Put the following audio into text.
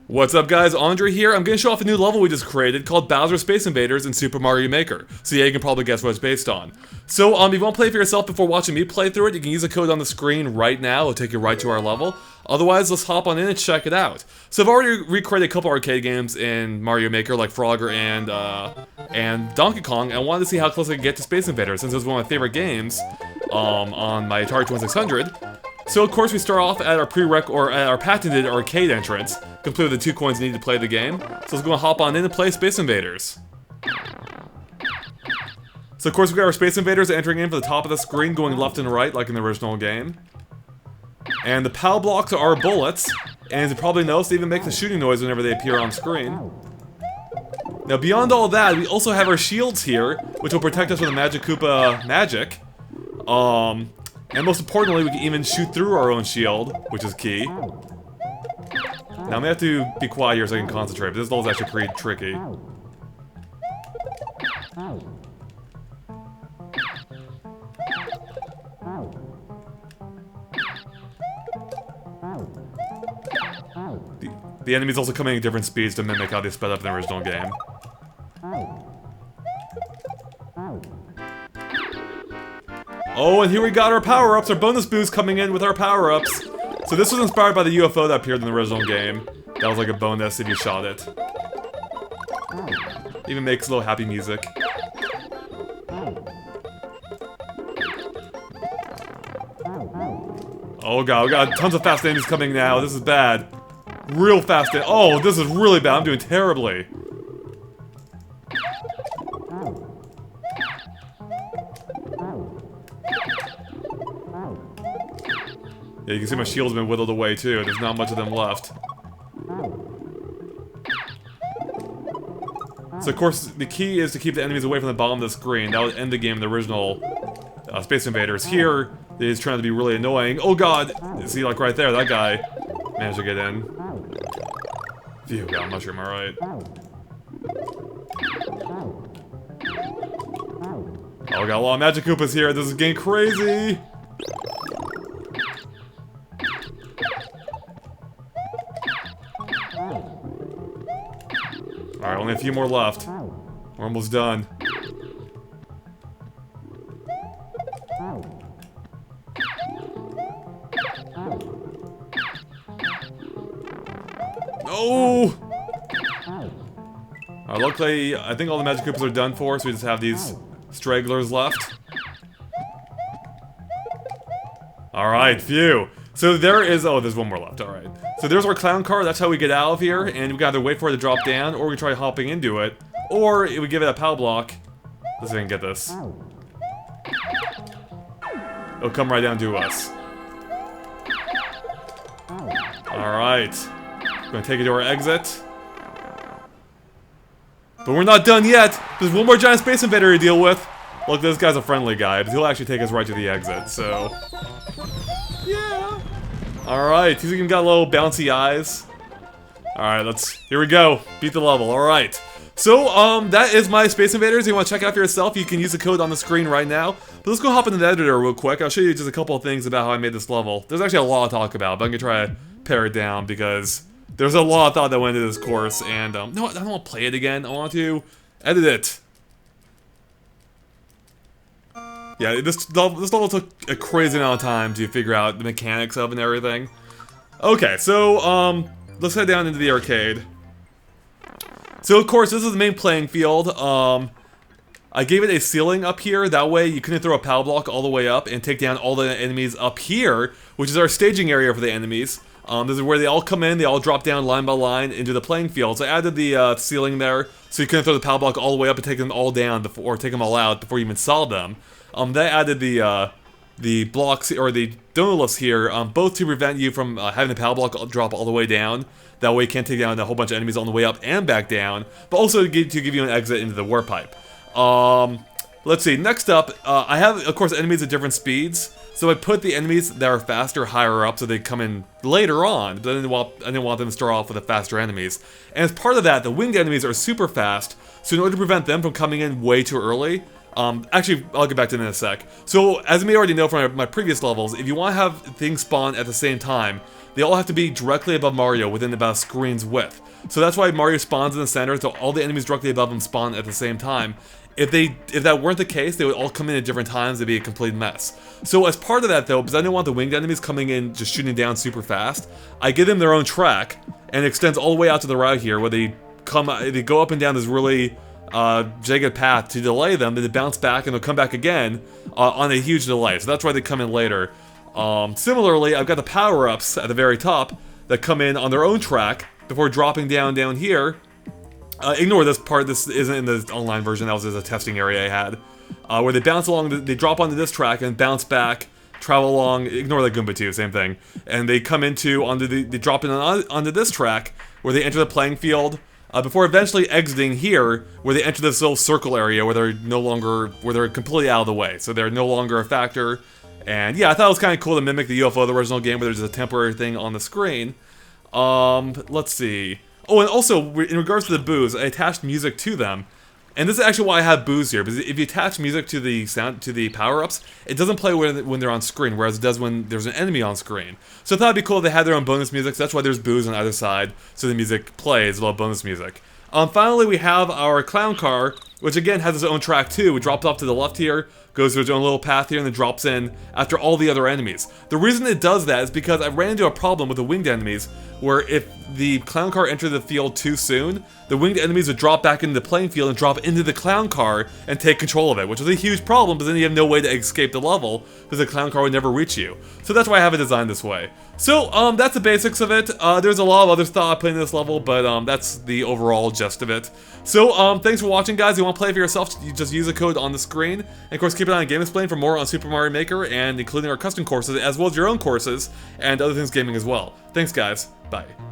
What's up guys, Andre here. I'm going to show off a new level we just created called Bowser's Space Invaders in Super Mario Maker. So yeah, you can probably guess what it's based on. So if you want to play it for yourself before watching me play through it, you can use the code on the screen right now. It'll take you right to our level. Otherwise, let's hop on in and check it out. So I've already recreated a couple arcade games in Mario Maker like Frogger and Donkey Kong, and I wanted to see how close I could get to Space Invaders since it was one of my favorite games on my Atari 2600. So of course we start off at our patented arcade entrance, complete with the 2 coins needed to play the game. So let's go and hop on in and play Space Invaders. So of course we got our Space Invaders entering in for the top of the screen, going left and right like in the original game. And the POW blocks are bullets, and as you probably noticed, they even make the shooting noise whenever they appear on screen. Now beyond all that, we also have our shields here, which will protect us from the Magic Koopa magic. And most importantly, we can even shoot through our own shield, which is key. Now I'm gonna have to be quiet here so I can concentrate, but this level is actually pretty tricky. The enemies also coming at different speeds to mimic how they sped up in the original game. Oh, and here we got our power-ups, our bonus boost coming in with our power-ups. So this was inspired by the UFO that appeared in the original game. That was like a bonus if you shot it. Even makes a little happy music. Oh god, we got tons of fast enemies coming now. This is bad. Real fast. Oh, this is really bad. I'm doing terribly. Yeah, you can see my shield's been whittled away too. There's not much of them left. So of course, the key is to keep the enemies away from the bottom of the screen. That would end the game in the original Space Invaders. Here, it's trying to be really annoying. Oh god! See, like right there, that guy managed to get in. Phew, got a mushroom, alright. Oh, we got a lot of Magic Koopas here. This is getting crazy! Alright, only a few more left. We're almost done. No! Alright, luckily, I think all the Magic Koopas are done for, so we just have these stragglers left. Alright, phew. So there is, oh, there's one more left, alright. So there's our clown car, that's how we get out of here, and we can either wait for it to drop down, or we try hopping into it, or we give it a POW block. Let's see if I can get this. It'll come right down to us. Alright. Gonna take it to our exit. But we're not done yet! There's one more giant Space Invader to deal with. Look, this guy's a friendly guy, but he'll actually take us right to the exit, so... yeah! Alright, he's even got little bouncy eyes. Alright, here we go. Beat the level, alright. So, that is my Space Invaders. If you want to check it out for yourself, you can use the code on the screen right now. But let's go hop into the editor real quick. I'll show you just a couple of things about how I made this level. There's actually a lot to talk about, but I'm gonna try to pare it down because there's a lot of thought that went into this course, and, no, I don't want to play it again. I want to edit it. Yeah, this level took a crazy amount of time to figure out the mechanics of and everything. Okay, so, let's head down into the arcade. So, of course, this is the main playing field. I gave it a ceiling up here, that way you couldn't throw a POW block all the way up and take down all the enemies up here, which is our staging area for the enemies. This is where they all come in, they all drop down line by line into the playing field. So I added the ceiling there, so you couldn't throw the POW block all the way up and take them all down, or take them all out before you even saw them. They added the blocks, or the donutless here, both to prevent you from having the POW block drop all the way down. That way you can't take down a whole bunch of enemies on the way up and back down, but also to give you an exit into the warp pipe. Let's see, next up, I have, of course, enemies at different speeds. So I put the enemies that are faster higher up so they come in later on, but I didn't want them to start off with the faster enemies. And as part of that, the winged enemies are super fast, so in order to prevent them from coming in way too early, Actually, I'll get back to it in a sec. So, as you may already know from my previous levels, if you want to have things spawn at the same time, they all have to be directly above Mario within about a screen's width. So that's why Mario spawns in the center, so all the enemies directly above him spawn at the same time. If that weren't the case, they would all come in at different times, it'd be a complete mess. So as part of that though, because I didn't want the winged enemies coming in just shooting down super fast, I give them their own track, and it extends all the way out to the right here, where they go up and down this really jagged path to delay them, then they bounce back and they'll come back again on a huge delay. So that's why they come in later. Similarly, I've got the power-ups at the very top that come in on their own track before dropping down here. Ignore this part, this isn't in the online version, that was just a testing area I had. Where they bounce along, they drop onto this track and bounce back, travel along, ignore the Goomba too, same thing. And they come they drop in onto this track, where they enter the playing field, before eventually exiting here, where they enter this little circle area where they're completely out of the way. So they're no longer a factor. And yeah, I thought it was kind of cool to mimic the UFO of the original game, where there's a temporary thing on the screen. Let's see. Oh, and also, in regards to the boos, I attached music to them. And this is actually why I have boos here, because if you attach music to the power-ups, it doesn't play when they're on screen, whereas it does when there's an enemy on screen. So I thought it'd be cool if they had their own bonus music, so that's why there's boos on either side, so the music plays while bonus music. Finally, we have our clown car, which again has its own track too. It drops off to the left here, goes through its own little path here, and then drops in after all the other enemies. The reason it does that is because I ran into a problem with the winged enemies, where if the clown car entered the field too soon, the winged enemies would drop back into the playing field and drop into the clown car and take control of it, which is a huge problem, because then you have no way to escape the level, because the clown car would never reach you. So that's why I have it designed this way. So, that's the basics of it. There's a lot of other stuff I put in this level, but that's the overall gist of it. So, thanks for watching, guys. If you want to play for yourself, you just use the code on the screen. And of course, keep an eye on GameXplain for more on Super Mario Maker, and including our custom courses, as well as your own courses, and other things gaming as well. Thanks, guys. Bye.